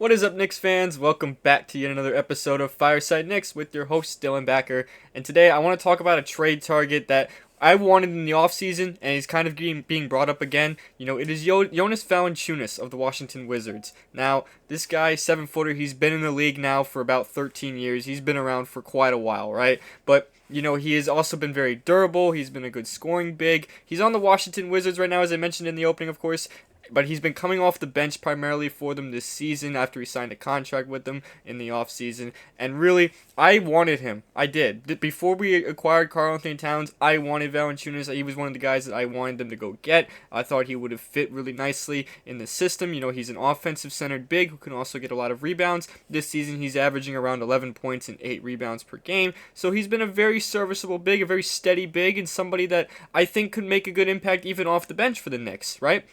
What is up, Knicks fans? Welcome back to yet another episode of Fireside Knicks with your host, Dylan Backer. And today I want to talk about a trade target that I wanted in the offseason, and he's kind of being brought up again. It is Jonas Valanciunas of the Washington Wizards. Now, this guy, 7-footer, he's been in the league now for about 13 years. He's been around for quite a while, right? But he has also been very durable. He's been a good scoring big. He's on the Washington Wizards right now, as I mentioned in the opening, of course. But he's been coming off the bench primarily for them this season after he signed a contract with them in the offseason. And really, I wanted him. I did. Before we acquired Karl-Anthony Towns, I wanted Valanciunas. He was one of the guys that I wanted them to go get. I thought he would have fit really nicely in the system. He's an offensive-centered big who can also get a lot of rebounds. This season, he's averaging around 11 points and 8 rebounds per game. So he's been a very serviceable big, a very steady big, and somebody that I think could make a good impact even off the bench for the Knicks, right?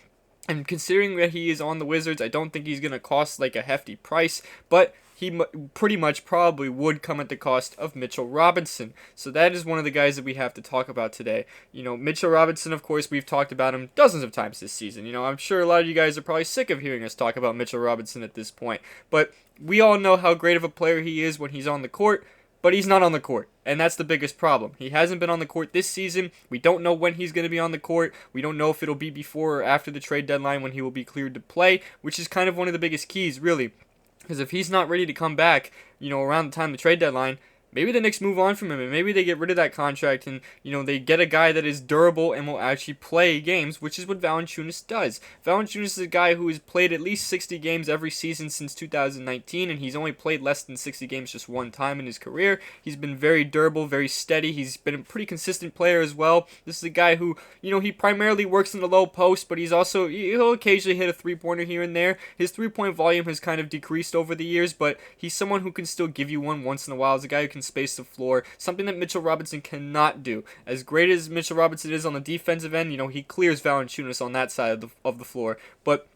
And considering that he is on the Wizards, I don't think he's going to cost like a hefty price, but he pretty much probably would come at the cost of Mitchell Robinson. So that is one of the guys that we have to talk about today. Mitchell Robinson, of course, we've talked about him dozens of times this season. I'm sure a lot of you guys are probably sick of hearing us talk about Mitchell Robinson at this point, but we all know how great of a player he is when he's on the court. But he's not on the court, and that's the biggest problem. He hasn't been on the court this season. We don't know when he's going to be on the court. We don't know if it'll be before or after the trade deadline when he will be cleared to play, which is kind of one of the biggest keys, really. Because if he's not ready to come back, around the time of the trade deadline, maybe the Knicks move on from him, and maybe they get rid of that contract, and, they get a guy that is durable and will actually play games, which is what Valanciunas does. Valanciunas is a guy who has played at least 60 games every season since 2019, and he's only played less than 60 games just one time in his career. He's been very durable, very steady. He's been a pretty consistent player as well. This is a guy who, he primarily works in the low post, but he'll occasionally hit a three-pointer here and there. His three-point volume has kind of decreased over the years, but he's someone who can still give you one once in a while. He's a guy who can space the floor, something that Mitchell Robinson cannot do. As great as Mitchell Robinson is on the defensive end, he clears Valanciunas on that side of the floor, but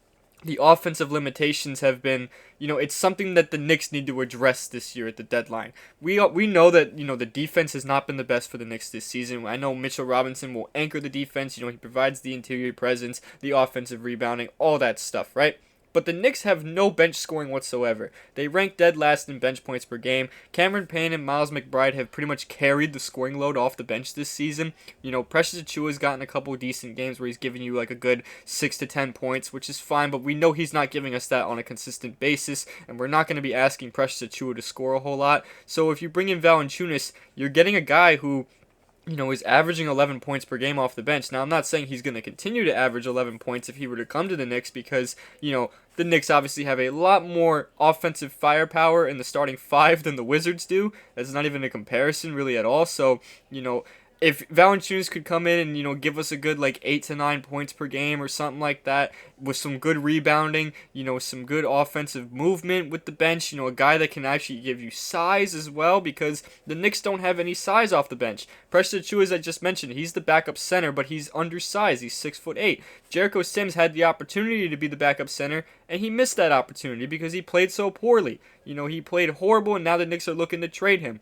the offensive limitations have been, it's something that the Knicks need to address this year at the deadline. We know that, the defense has not been the best for the Knicks this season. I know Mitchell Robinson will anchor the defense. He provides the interior presence, the offensive rebounding, all that stuff, right? But the Knicks have no bench scoring whatsoever. They rank dead last in bench points per game. Cameron Payne and Miles McBride have pretty much carried the scoring load off the bench this season. Precious Achiuwa's gotten a couple of decent games where he's giving you like a good 6 to 10 points, which is fine, but we know he's not giving us that on a consistent basis, and we're not going to be asking Precious Achiuwa to score a whole lot. So if you bring in Valanciunas, you're getting a guy who is averaging 11 points per game off the bench. Now, I'm not saying he's going to continue to average 11 points if he were to come to the Knicks because, the Knicks obviously have a lot more offensive firepower in the starting five than the Wizards do. That's not even a comparison really at all. So, if Valanciunas could come in and, give us a good, 8 to 9 points per game or something like that, with some good rebounding, some good offensive movement with the bench, a guy that can actually give you size as well, because the Knicks don't have any size off the bench. Precious Achiuwa, as I just mentioned, he's the backup center, but he's undersized. He's 6'8". Jericho Sims had the opportunity to be the backup center, and he missed that opportunity because he played so poorly. He played horrible, and now the Knicks are looking to trade him.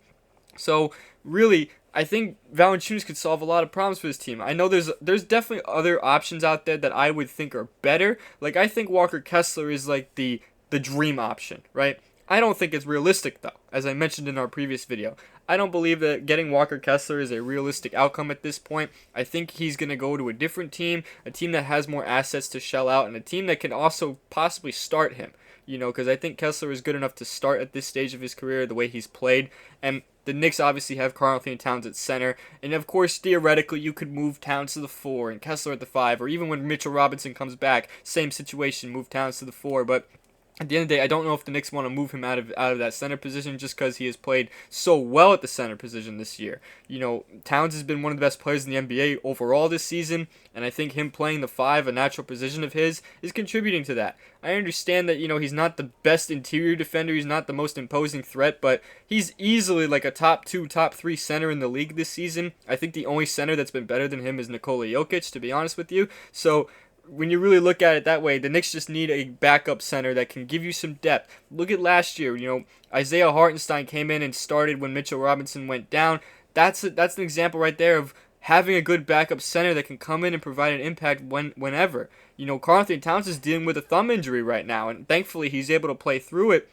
So, really, I think Valanciunas could solve a lot of problems for this team. I know there's definitely other options out there that I would think are better. I think Walker Kessler is the dream option, right? I don't think it's realistic, though, as I mentioned in our previous video. I don't believe that getting Walker Kessler is a realistic outcome at this point. I think he's going to go to a different team, a team that has more assets to shell out, and a team that can also possibly start him. Because I think Kessler is good enough to start at this stage of his career the way he's played. And the Knicks obviously have Karl-Anthony Towns at center. And of course, theoretically, you could move Towns to the 4 and Kessler at the 5. Or even when Mitchell Robinson comes back, same situation, move Towns to the 4. But at the end of the day, I don't know if the Knicks want to move him out of that center position just because he has played so well at the center position this year. Towns has been one of the best players in the NBA overall this season, and I think him playing the 5, a natural position of his, is contributing to that. I understand that, he's not the best interior defender, he's not the most imposing threat, but he's easily a top 2, top 3 center in the league this season. I think the only center that's been better than him is Nikola Jokic, to be honest with you. So, when you really look at it that way, the Knicks just need a backup center that can give you some depth. Look at last year, Isaiah Hartenstein came in and started when Mitchell Robinson went down. That's an example right there of having a good backup center that can come in and provide an impact whenever. Karl Anthony Towns is dealing with a thumb injury right now, and thankfully he's able to play through it.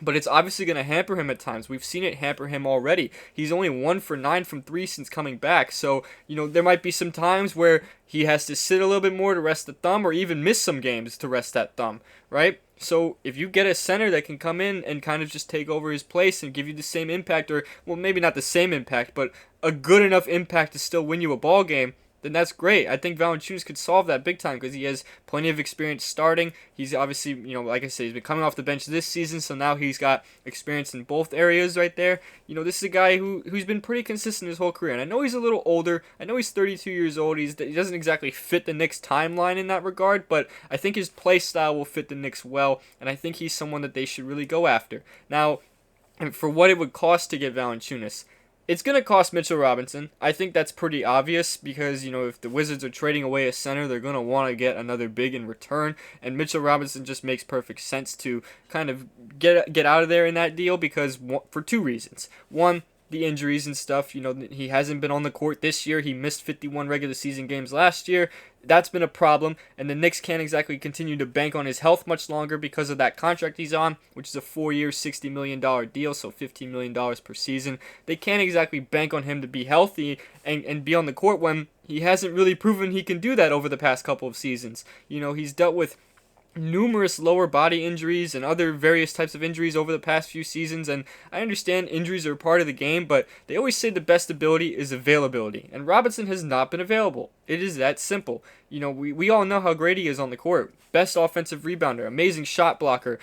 But it's obviously going to hamper him at times. We've seen it hamper him already. He's only 1 for 9 from 3 since coming back. So, there might be some times where he has to sit a little bit more to rest the thumb, or even miss some games to rest that thumb, right? So if you get a center that can come in and kind of just take over his place and give you the same impact, or, well, maybe not the same impact, but a good enough impact to still win you a ball game, then that's great. I think Valanciunas could solve that big time because he has plenty of experience starting. He's obviously, like I said, he's been coming off the bench this season, so now he's got experience in both areas right there. This is a guy who's been pretty consistent his whole career. And I know he's a little older. I know he's 32 years old. He doesn't exactly fit the Knicks timeline in that regard, but I think his play style will fit the Knicks well, and I think he's someone that they should really go after. Now, for what it would cost to get Valanciunas, it's going to cost Mitchell Robinson. I think that's pretty obvious because, if the Wizards are trading away a center, they're going to want to get another big in return. And Mitchell Robinson just makes perfect sense to kind of get out of there in that deal because for 2 reasons. One, the injuries and stuff. He hasn't been on the court this year. He missed 51 regular season games last year. That's been a problem, and the Knicks can't exactly continue to bank on his health much longer because of that contract he's on, which is a 4-year, $60 million deal, so $15 million per season. They can't exactly bank on him to be healthy and be on the court when he hasn't really proven he can do that over the past couple of seasons. He's dealt with numerous lower body injuries and other various types of injuries over the past few seasons, and I understand injuries are part of the game, but they always say the best ability is availability, and Robinson has not been available. It is that simple. We all know how great he is on the court. Best offensive rebounder, amazing shot blocker,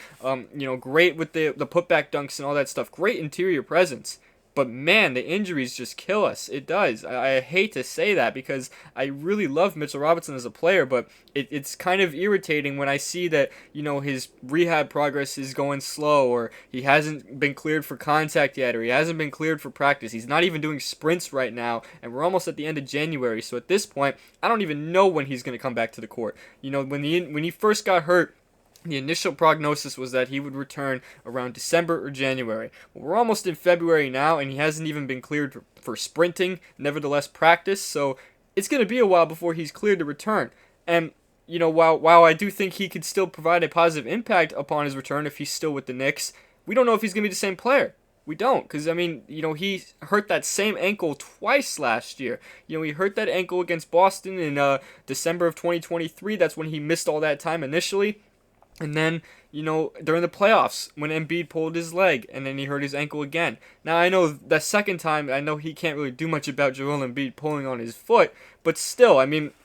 great with the putback dunks and all that stuff, great interior presence. But man, the injuries just kill us. It does. I hate to say that because I really love Mitchell Robinson as a player, but it's kind of irritating when I see that, his rehab progress is going slow, or he hasn't been cleared for contact yet, or he hasn't been cleared for practice. He's not even doing sprints right now, and we're almost at the end of January. So at this point, I don't even know when he's going to come back to the court. When he first got hurt, the initial prognosis was that he would return around December or January. Well, we're almost in February now, and he hasn't even been cleared for sprinting, nevertheless practice, so it's going to be a while before he's cleared to return. And, while I do think he could still provide a positive impact upon his return if he's still with the Knicks, we don't know if he's going to be the same player. We don't, because, he hurt that same ankle twice last year. He hurt that ankle against Boston in December of 2023. That's when he missed all that time initially. And then, during the playoffs, when Embiid pulled his leg, and then he hurt his ankle again. Now, I know the second time, I know he can't really do much about Joel Embiid pulling on his foot, but still,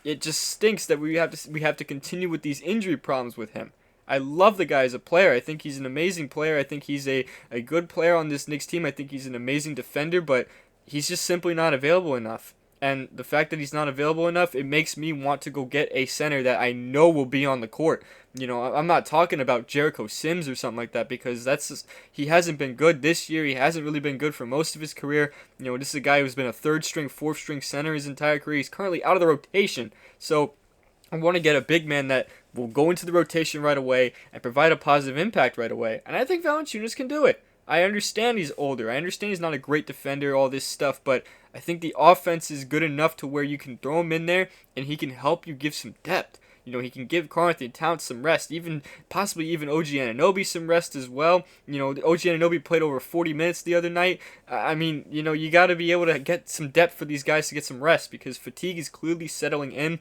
it just stinks that we have to continue with these injury problems with him. I love the guy as a player. I think he's an amazing player. I think he's a good player on this Knicks team. I think he's an amazing defender, but he's just simply not available enough. And the fact that he's not available enough, it makes me want to go get a center that I know will be on the court. I'm not talking about Jericho Sims or something like that because he hasn't been good this year. He hasn't really been good for most of his career. This is a guy who's been a 3rd string, 4th string center his entire career. He's currently out of the rotation. So I want to get a big man that will go into the rotation right away and provide a positive impact right away. And I think Valanciunas can do it. I understand he's older. I understand he's not a great defender, all this stuff, but I think the offense is good enough to where you can throw him in there and he can help you give some depth. He can give Karl Anthony Towns some rest, possibly even OG Anunoby some rest as well. OG Anunoby played over 40 minutes the other night. You got to be able to get some depth for these guys to get some rest because fatigue is clearly settling in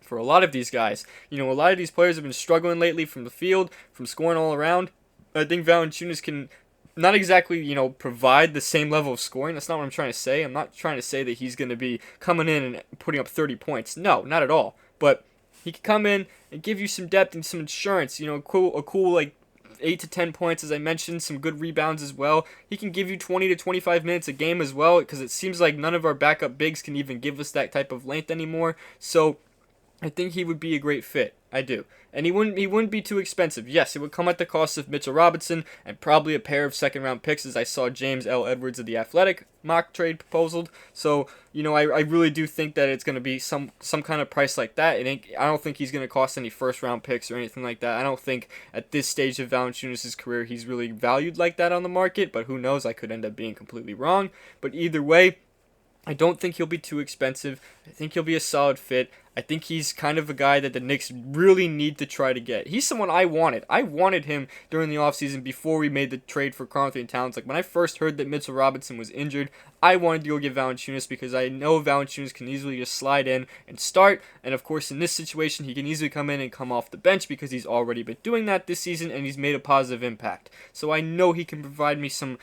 for a lot of these guys. A lot of these players have been struggling lately from the field, from scoring all around. I think Valanciunas can not exactly, provide the same level of scoring. That's not what I'm trying to say. I'm not trying to say that he's going to be coming in and putting up 30 points. No, not at all. But he can come in and give you some depth and some insurance. A cool like 8 to 10 points, as I mentioned, some good rebounds as well. He can give you 20 to 25 minutes a game as well because it seems like none of our backup bigs can even give us that type of length anymore. So I think he would be a great fit. I do. And he wouldn't be too expensive. Yes, it would come at the cost of Mitchell Robinson and probably a pair of 2nd-round picks, as I saw James L. Edwards of The Athletic mock trade proposal. So, I really do think that it's going to be some kind of price like that. I don't think he's going to cost any 1st-round picks or anything like that. I don't think at this stage of Valanciunas' career he's really valued like that on the market, but who knows? I could end up being completely wrong. But either way, I don't think he'll be too expensive. I think he'll be a solid fit. I think he's kind of a guy that the Knicks really need to try to get. He's someone I wanted. I wanted him during the offseason before we made the trade for Carlton Towns. Like when I first heard that Mitchell Robinson was injured, I wanted to go get Valanciunas because I know Valanciunas can easily just slide in and start. And of course, in this situation, he can easily come in and come off the bench because he's already been doing that this season and he's made a positive impact. So I know he can provide me some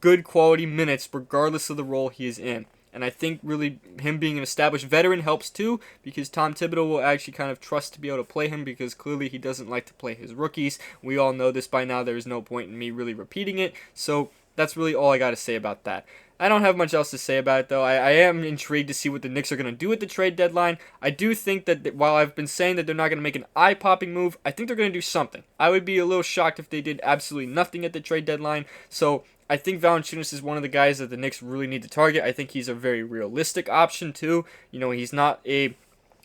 good quality minutes regardless of the role he is in. And I think really him being an established veteran helps too, because Tom Thibodeau will actually kind of trust to be able to play him, because clearly he doesn't like to play his rookies. We all know this by now. There's no point in me really repeating it. So that's really all I got to say about that. I don't have much else to say about it, though. I am intrigued to see what the Knicks are going to do at the trade deadline. I do think that while I've been saying that they're not going to make an eye-popping move, I think they're going to do something. I would be a little shocked if they did absolutely nothing at the trade deadline. So I think Valanciunas is one of the guys that the Knicks really need to target. I think he's a very realistic option, too. You know, he's not a...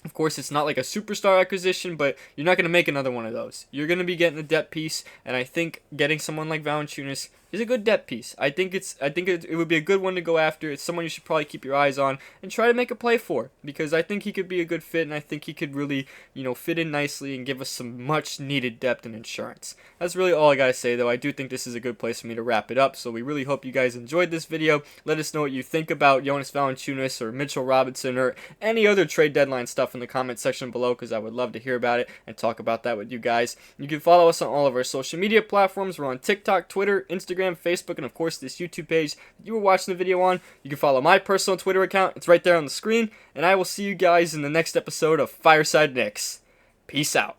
Of course, it's not like a superstar acquisition, but you're not going to make another one of those. You're going to be getting a depth piece, and I think getting someone like Valanciunas is a good depth piece. I think it would be a good one to go after. It's someone you should probably keep your eyes on and try to make a play for, because I think he could be a good fit, and I think he could really, fit in nicely and give us some much needed depth and insurance. That's really all I gotta say, though. I do think this is a good place for me to wrap it up. So we really hope you guys enjoyed this video. Let us know what you think about Jonas Valanciunas or Mitchell Robinson or any other trade deadline stuff in the comment section below, because I would love to hear about it and talk about that with you guys. You can follow us on all of our social media platforms. We're on TikTok, Twitter, Instagram, Facebook, and of course this YouTube page that you were watching the video on. You can follow my personal Twitter account. It's right there on the screen. And I will see you guys in the next episode of Fireside Knicks. Peace out.